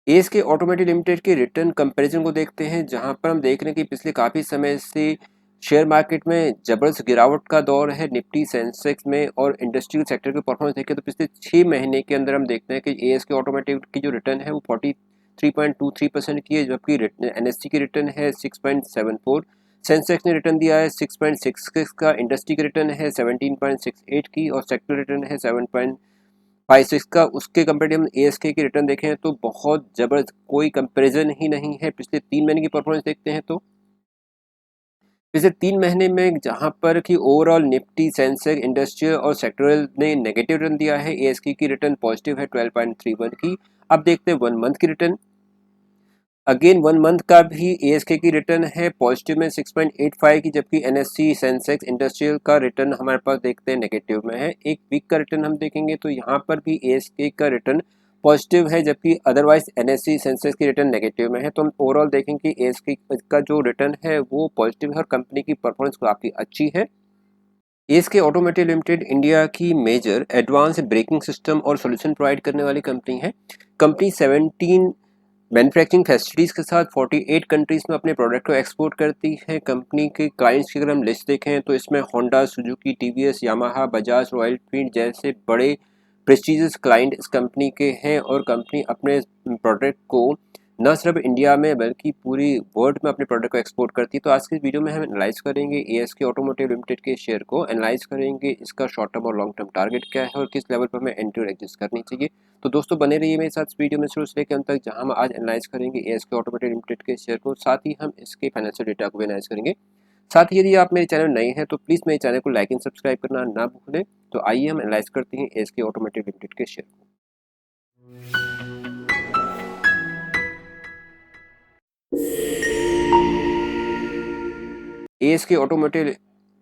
Ask automotive limited के return comparison को देखते हैं, जहां पर हम देख रहे हैं कि पिछले काफ़ी समय से शेयर मार्केट में ज़बरदस्त गिरावट का दौर है। निफ्टी, सेंसेक्स में और इंडस्ट्रियल सेक्टर की परफॉर्मेंस देखें तो पिछले 6 महीने के अंदर हम देखते हैं कि एएसके ऑटोमोटिव की जो रिटर्न है वो 43.23% की है, जबकि एनएससी की रिटर्न है 6.74। सेंसेक्स ने रिटर्न दिया है 6.66 का, इंडस्ट्री की रिटर्न है 17.68 की और सेक्टर रिटर्न है 7.56 का। उसके कंपेरेटिव हम एएसके की रिटर्न देखें तो बहुत ज़बरदस्त, कोई कंपैरिजन ही नहीं है। पिछले 3 महीने की परफॉर्मेंस देखते हैं तो पिछले 3 महीने में जहां पर कि ओवरऑल निफ्टी, सेंसेक्स, इंडस्ट्रियल और सेक्टरल ने नेगेटिव रिटर्न दिया है, एएसके की रिटर्न पॉजिटिव है 12.31 की। अब देखते हैं 1 मंथ की रिटर्न। अगेन 1 मंथ का भी एएसके की रिटर्न है पॉजिटिव में 6.85 की, जबकि एनएससी, सेंसेक्स, इंडस्ट्रियल का रिटर्न हमारे पास देखते हैं नेगेटिव में है। एक वीक का रिटर्न हम देखेंगे तो यहाँ पर भी एएसके का रिटर्न पॉजिटिव है, जबकि अदरवाइज एनएससी, सेंसेक्स की रिटर्न नेगेटिव में है। तो हम ओवरऑल देखेंगे कि एएसके का जो रिटर्न है वो पॉजिटिव है और कंपनी की परफॉर्मेंस काफ़ी अच्छी है। एएसके ऑटोमोटिव लिमिटेड इंडिया की मेजर एडवांस ब्रेकिंग सिस्टम और सॉल्यूशन प्रोवाइड करने वाली कंपनी है। कंपनी 17 मैन्युफैक्चरिंग फैसिलिटीज़ के साथ 48 कंट्रीज़ में अपने प्रोडक्ट को एक्सपोर्ट करती है। कंपनी के क्लाइंट्स की अगर हम लिस्ट देखें तो इसमें Honda, Suzuki, TVS, Yamaha, Bajaj, royal Enfield जैसे बड़े प्रेस्टीजियस क्लाइंट इस कंपनी के हैं और कंपनी अपने प्रोडक्ट को न सिर्फ इंडिया में बल्कि पूरी वर्ल्ड में अपने प्रोडक्ट को एक्सपोर्ट करती है। तो आज की इस वीडियो में हम एनालाइज करेंगे एएसके ऑटोमोटिव लिमिटेड के शेयर को, एनालाइज करेंगे इसका शॉर्ट टर्म और लॉन्ग टर्म टारगेट क्या है और किस लेवल पर हमें एंट्री और एग्जिट करनी चाहिए। तो दोस्तों बने रहिए मेरे साथ इस वीडियो में शुरू से लेकर अंत तक, जहां हम आज एनालाइज करेंगे एएसके ऑटोमोटिव लिमिटेड के शेयर को, साथ ही हम इसके फाइनेंशियल डेटा को भी एनालाइज करेंगे। साथ ही यदि आप मेरे चैनल नए हैं तो प्लीज़ मेरे चैनल को लाइक एंड सब्सक्राइब करना ना भूलें। तो आइए हम एनालाइज करते हैं एएसके ऑटोमोटिव लिमिटेड के शेयर को। एएसके ऑटोमोटिव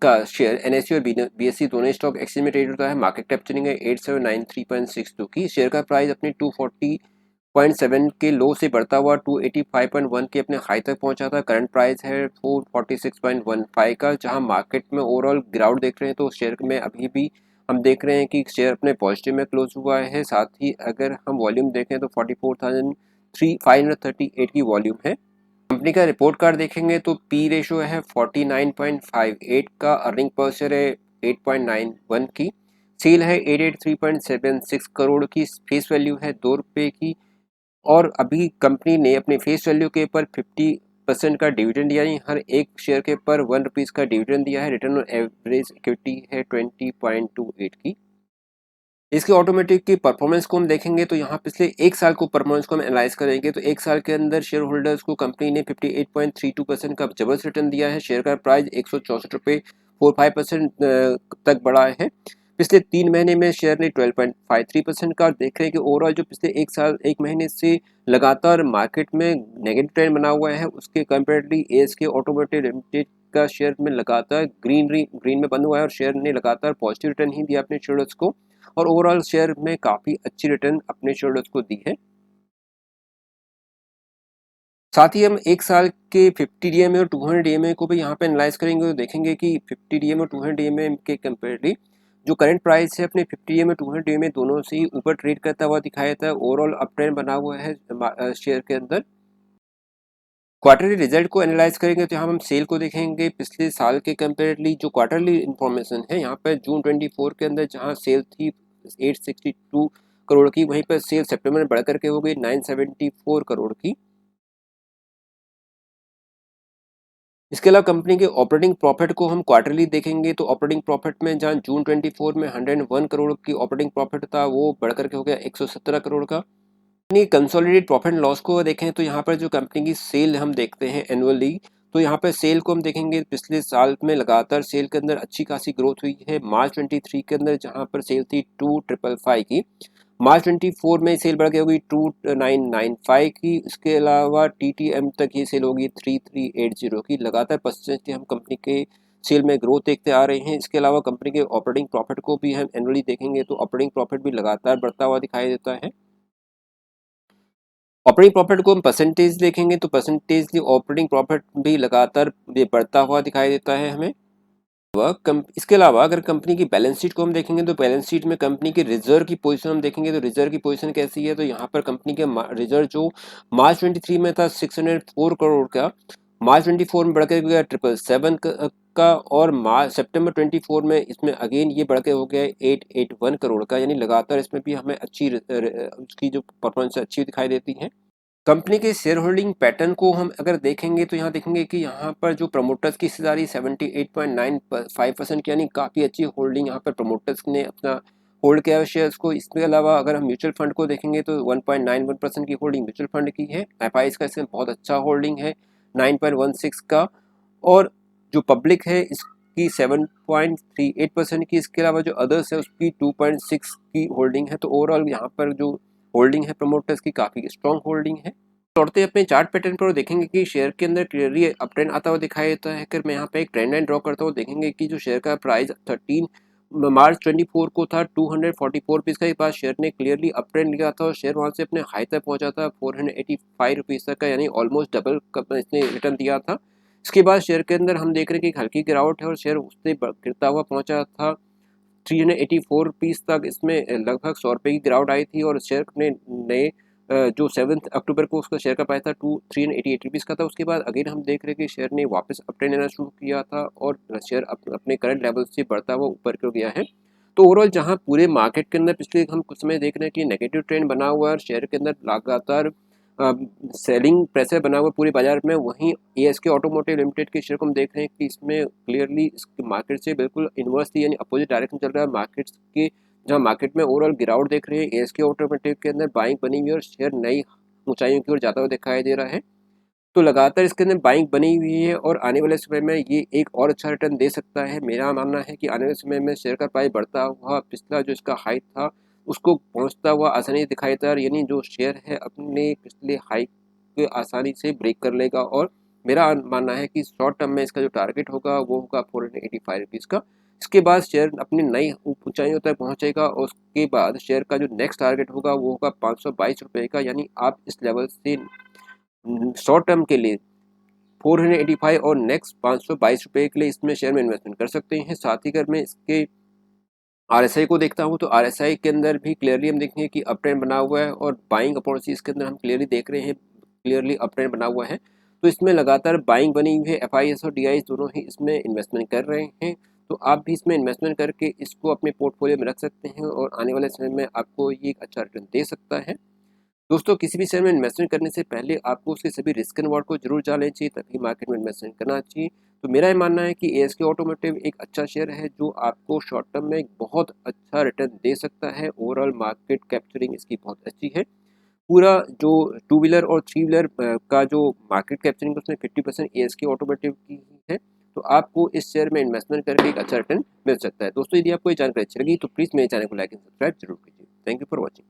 का शेयर एनएससी और बीएससी दोनों स्टॉक एक्सचेंज में ट्रेड होता है। मार्केट कैप्चरिंग है 8793.62 की। शेयर का प्राइस अपनी 240.7 के लो से बढ़ता हुआ 285.1 के अपने हाई तक पहुंचा था। करंट प्राइस है 446.15 का। जहां मार्केट में ओवरऑल गिरावट देख रहे हैं तो शेयर में अभी भी हम देख रहे हैं कि शेयर अपने पॉजिटिव में क्लोज हुआ है। साथ ही अगर हम वॉल्यूम देखें तो 44,538 की वॉल्यूम है। कंपनी का रिपोर्ट कार्ड देखेंगे तो पी रेशो है 49.58 का, अर्निंग पर शेयर है 8.91 की, सेल है 883.76 करोड़ की, फेस वैल्यू है ₹2 की। और अभी कंपनी ने अपने फेस वैल्यू के ऊपर 50% का डिविडेंड यानी हर एक शेयर के ऊपर ₹1 का डिविडेंड दिया है। रिटर्न ऑन एवरेज इक्विटी है 20.28 की। इसके ऑटोमेटिक की परफॉर्मेंस को हम देखेंगे तो यहाँ पिछले एक साल को परफॉर्मेंस को हम एनालाइज करेंगे तो एक साल के अंदर शेयर होल्डर्स को कंपनी ने 58.32% का जबरदस्त रिटर्न दिया है। शेयर का प्राइस ₹164.45 तक बढ़ा है। पिछले 3 महीने में शेयर ने 12.53% का, देख रहे हैं कि ओवरऑल जो पिछले एक साल एक महीने से लगातार मार्केट में नेगेटिव ट्रेंड बना हुआ है, उसके कंपेरेटिवली एएसके ऑटोमोटिव लिमिटेड का शेयर में लगातार ग्रीन में बंद हुआ है और शेयर ने लगातार पॉजिटिव रिटर्न ही दिया अपने शेयर्स को और ओवरऑल शेयर में काफ़ी अच्छी रिटर्न अपने शेयरहोल्डर्स को दी है। साथ ही हम एक साल के 50 डीएमए और 200 डीएमए को भी यहाँ पे एनालाइज करेंगे तो देखेंगे कि 50 डीएमए और 200 डीएमए के कंपेरेटिवली जो करंट प्राइस है अपने 50 डीएमए 200 डीएमए दोनों से ही ऊपर ट्रेड करता हुआ दिखाया देता है। ओवरऑल अप ट्रेंड बना हुआ है शेयर के अंदर। क्वार्टरली रिजल्ट को एनालाइज करेंगे तो यहाँ हम सेल को देखेंगे पिछले साल के कंपेरेटिवली। जो क्वार्टरली इन्फॉर्मेशन है यहाँ पर जून 24 के अंदर जहाँ सेल थी 862 करोड़ की, वहीं पर सेल सितंबर में बढ़ करके हो गई 974 करोड़ की। इसके अलावा कंपनी के ऑपरेटिंग प्रॉफिट को हम क्वार्टरली देखेंगे तो ऑपरेटिंग प्रॉफिट में जहां जून 24 में 101 करोड़ की ऑपरेटिंग प्रॉफिट था वो बढ़ करके हो गया 117 करोड़ का। अपनी कंसोलिडेटेड प्रॉफिट एंड लॉस को देखें तो यहाँ पर जो कंपनी की सेल हम देखते हैं एनुअली, तो यहाँ पर सेल को हम देखेंगे पिछले साल में लगातार सेल के अंदर अच्छी खासी ग्रोथ हुई है। मार्च 23 के अंदर जहाँ पर सेल थी 2555 की, मार्च 24 में सेल बढ़ के होगी 2995 की। इसके अलावा टीटीएम तक ये सेल होगी 3380 की। लगातार परसेंटेज हम कंपनी के सेल में ग्रोथ देखते आ रहे हैं। इसके अलावा कंपनी के ऑपरेटिंग प्रॉफिट को भी हम एनुअली देखेंगे तो ऑपरेटिंग प्रॉफिट भी लगातार बढ़ता हुआ दिखाई देता है। ऑपरेटिंग प्रॉफिट को हम परसेंटेज देखेंगे तो परसेंटेज ऑपरेटिंग प्रॉफिट भी लगातार बढ़ता हुआ दिखाई देता है हमें। इसके अलावा अगर कंपनी की बैलेंस शीट को हम देखेंगे तो बैलेंस शीट में कंपनी के रिजर्व की पोजीशन हम देखेंगे तो रिजर्व की पोजीशन कैसी है, तो यहाँ पर कंपनी के रिजर्व जो मार्च 23 में था 604 करोड़ का, मार्च 24 में बढ़ के गया 777 का, और मार्च सितंबर 24 में इसमें अगेन ये बढ़ के हो गया 881 करोड़ का, यानी लगातार इसमें भी हमें अच्छी उसकी जो परफॉर्मेंस अच्छी दिखाई देती है। कंपनी के शेयर होल्डिंग पैटर्न को हम अगर देखेंगे तो यहाँ देखेंगे कि यहाँ पर जो प्रमोटर्स की हिस्सेदारी 78.95% यानी काफ़ी अच्छी होल्डिंग यहाँ पर प्रमोटर्स ने अपना होल्ड किया है शेयर्स को। इसके अलावा अगर हम म्यूचुअल फंड को देखेंगे तो 1.91% की होल्डिंग म्यूचुअल फंड की है। एफआईआईज का इसमें बहुत अच्छा होल्डिंग है 9.16 का, और जो पब्लिक है इसकी 7.38% की। इसके अलावा जो अदर्स है उसकी 2.6 की होल्डिंग है। तो ओवरऑल यहाँ पर जो होल्डिंग है प्रमोटर्स की काफ़ी स्ट्रॉन्ग होल्डिंग है। तोड़ते अपने चार्ट पैटर्न पर देखेंगे कि शेयर के अंदर क्लियरली अप ट्रेंड आता हुआ दिखाई देता है। अगर मैं यहाँ पे एक ट्रेंड लाइन ड्रॉ करता हूँ, देखेंगे कि जो शेयर का प्राइस 13 मार्च 24 को था 244 रुपीज़ का, बाद शेयर ने क्लियरली अप ट्रेंड लिया था और शेयर वहाँ से अपने हाई तक पहुँचा था 485 रुपीज़ तक का, यानी ऑलमोस्ट डबल इसने रिटर्न दिया था। इसके बाद शेयर के अंदर हम देख रहे हैं कि एक हल्की गिरावट है और शेयर उससे गिरता हुआ पहुँचा था 384 रुपीज़ तक। इसमें लगभग 100 रुपये की गिरावट आई थी और शेयर ने नए जो 7 अक्टूबर को उसका शेयर का प्राइस था 388 रुपीज़ का था। उसके बाद अगेन हम देख रहे हैं कि शेयर ने वापस अप ट्रेंड लेना शुरू किया था और शेयर अपने करंट लेवल से बढ़ता हुआ ऊपर क्यों गया है। तो ओवरऑल जहां पूरे मार्केट के अंदर पिछले हम कुछ समय देख रहे हैं कि नेगेटिव ट्रेंड बना हुआ है और शेयर के अंदर लगातार सेलिंग प्रेशर बना हुआ पूरे बाजार में, वहीं एएसके ऑटोमोटिव लिमिटेड के शेयर को हम देख रहे हैं कि इसमें क्लियरली मार्केट से बिल्कुल इन्वर्सली यानी अपोजिट डायरेक्शन चल रहा है मार्केट के। जहाँ मार्केट में ओवरऑल गिरावट देख रहे हैं, एएसके ऑटोमोटिव के अंदर बाइंग बनी हुई है और शेयर नई ऊंचाइयों की ओर जाता हुआ दिखाई दे रहा है। तो लगातार इसके अंदर बाइंग बनी हुई है और आने वाले समय में ये एक और अच्छा रिटर्न दे सकता है। मेरा मानना है कि आने वाले समय में शेयर का प्राइस बढ़ता हुआ पिछला जो इसका हाई था उसको पहुंचता हुआ आसानी से दिखाई देता है, यानी जो शेयर है अपने पिछले हाई को आसानी से ब्रेक कर लेगा। और मेरा मानना है कि शॉर्ट टर्म में इसका जो टारगेट होगा वो होगा 485 रुपीज़ का। इसके बाद शेयर अपनी नई ऊंचाइयों तक पहुंचेगा और उसके बाद शेयर का जो नेक्स्ट टारगेट होगा वो होगा 522 रुपये का, यानी आप इस लेवल से शॉर्ट टर्म के लिए 485 और नेक्स्ट 522 रुपये के लिए इसमें शेयर में इन्वेस्टमेंट कर सकते हैं। साथ ही अगर मैं इसके आरएसआई को देखता हूँ तो आरएसआई के अंदर भी क्लियरली हम देखेंगे कि अप ट्रेंड बना हुआ है और बाइंग अपॉर्चुनिटीज के अंदर हम क्लियरली देख रहे हैं क्लियरली अप ट्रेंड बना हुआ है। तो इसमें लगातार बाइंग बनी हुई है, एफआईएस और डीआईएस दोनों ही इसमें इन्वेस्टमेंट कर रहे हैं। तो आप भी इसमें इन्वेस्टमेंट करके इसको अपने पोर्टफोलियो में रख सकते हैं और आने वाले समय में आपको ये एक अच्छा रिटर्न दे सकता है। दोस्तों, किसी भी शेयर में इन्वेस्टमेंट करने से पहले आपको उसके सभी रिस्क एंड रिवॉर्ड को जरूर जानना चाहिए, तभी मार्केट में इन्वेस्टमेंट करना चाहिए। तो मेरा ये मानना है कि एएसके ऑटोमोटिव एक अच्छा शेयर है जो आपको शॉर्ट टर्म में एक बहुत अच्छा रिटर्न दे सकता है। ओवरऑल मार्केट कैप्चरिंग इसकी बहुत अच्छी है। पूरा जो टू व्हीलर और थ्री व्हीलर का जो मार्केट कैप्चरिंग उसमें 50% एएसके ऑटोमोटिव की ही है। तो आपको इस शेयर में इन्वेस्टमेंट करके एक अच्छा रिटर्न मिल सकता है। दोस्तों, यदि आपको ये जानकारी अच्छी लगी तो प्लीज़ मेरे चैनल को लाइक एंड सब्सक्राइब जरूर कीजिए। Thank you for watching.